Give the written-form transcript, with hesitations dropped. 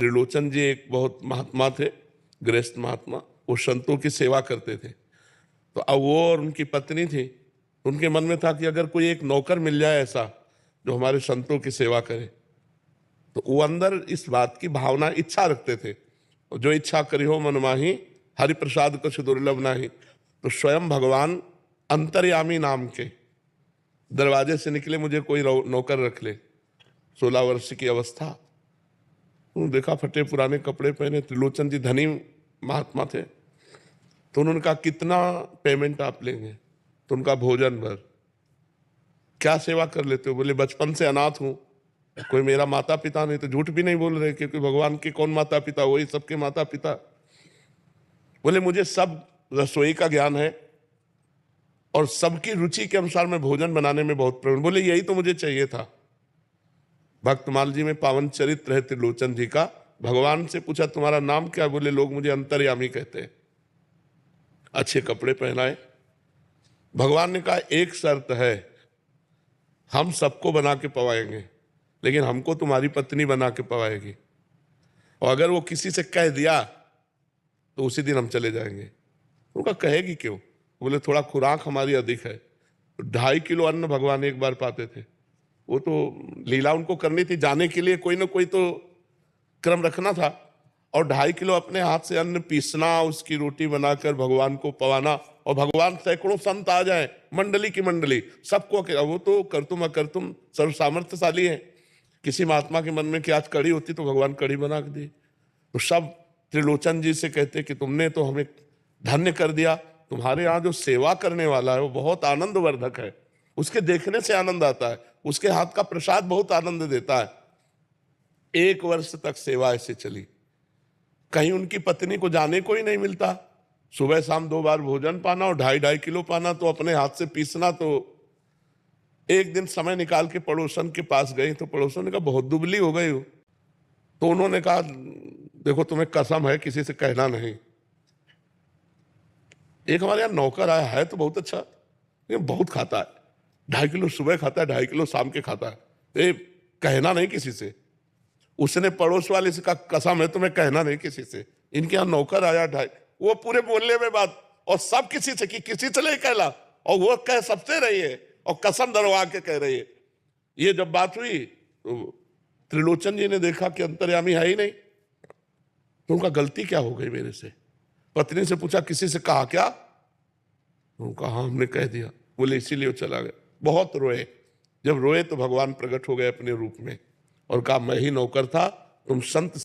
त्रिलोचन जी एक बहुत महात्मा थे, गृहस्थ महात्मा। वो संतों की सेवा करते थे। तो अब वो और उनकी पत्नी थी, उनके मन में था कि अगर कोई एक नौकर मिल जाए ऐसा जो हमारे संतों की सेवा करे, तो वो अंदर इस बात की भावना, इच्छा रखते थे, जो इच्छा करी हो मन माही, हरि प्रसाद कुछ दुर्लभ नाही। तो स्वयं भगवान अंतर्यामी नाम के दरवाजे से निकले, मुझे कोई नौकर रख ले। 16 वर्ष की अवस्था, देखा फटे पुराने कपड़े पहने, त्रिलोचन जी धनी महात्मा थे। तो उन्होंने कहा कितना पेमेंट आप लेंगे? तो उनका भोजन भर। क्या सेवा कर लेते हो? बोले बचपन से अनाथ हूं, कोई मेरा माता पिता नहीं। तो झूठ भी नहीं बोल रहे, क्योंकि भगवान के कौन माता पिता, वही सबके माता पिता। बोले मुझे सब रसोई का ज्ञान है और सबकी रुचि के अनुसार मैं भोजन बनाने में बहुत प्रवीण। बोले यही तो मुझे चाहिए था। भक्तमाल जी में पावन चरित्र है त्रिलोचन जी का। भगवान से पूछा तुम्हारा नाम क्या? बोले लोग मुझे अंतर्यामी कहते हैं। अच्छे कपड़े पहनाए। भगवान ने कहा एक शर्त है, हम सबको बना के पवाएंगे, लेकिन हमको तुम्हारी पत्नी बना के पवाएगी। और अगर वो किसी से कह दिया तो उसी दिन हम चले जाएंगे। उनका कहेगी क्यों? बोले थोड़ा खुराक हमारी अधिक है। 2.5 किलो अन्न भगवान एक बार पाते थे। वो तो लीला उनको करनी थी, जाने के लिए कोई ना कोई तो क्रम रखना था। और 2.5 किलो अपने हाथ से अन्न पीसना, उसकी रोटी बनाकर भगवान को पवाना, और भगवान सैकड़ों संत आ जाए, मंडली की मंडली, सबको। वो तो कर्तुम अकर्तुम सर्व सामर्थ्यशाली है। किसी महात्मा के मन में कि आज कड़ी होती तो भगवान कड़ी बना के दी। तो सब त्रिलोचन जी से कहते कि तुमने तो हमें धन्य कर दिया। तुम्हारे यहाँ जो सेवा करने वाला है वो बहुत आनंदवर्धक है, उसके देखने से आनंद आता है, उसके हाथ का प्रसाद बहुत आनंद देता है। 1 वर्ष तक सेवा ऐसे चली। कहीं उनकी पत्नी को जाने को ही नहीं मिलता। सुबह शाम 2 बार भोजन पाना और 2.5 किलो पाना, तो अपने हाथ से पीसना। तो एक दिन समय निकाल के पड़ोसन के पास गए, तो पड़ोसन ने कहा बहुत दुबली हो गई हो। तो उन्होंने कहा देखो तुम्हें कसम है किसी से कहना नहीं। एक हमारे यहाँ नौकर आया है तो बहुत अच्छा, लेकिन बहुत खाता है। 2.5 किलो सुबह खाता है, 2.5 किलो शाम के खाता है। ये कहना नहीं किसी से। उसने पड़ोस वाले से कहा कसम है तुम्हें कहना नहीं किसी से। इनके यहाँ नौकर आया 2.5, वो पूरे बोलने में बात, और सब किसी से कि किसी से नहीं कहला, और वो कह सबसे रही है और कसम धरवा के कह रही है। ये जब बात हुई तो त्रिलोचन जी ने देखा कि अंतर्यामी है ही नहीं। तो उनका गलती क्या हो गई मेरे से? पत्नी से पूछा किसी से कहा क्या? उनका हाँ हमने कह दिया। बोले इसीलिए वो चला गया। बहुत रोए। जब रोए तो भगवान प्रकट हो गए अपने रूप में और कहा मैं ही नौकर था, तुम संत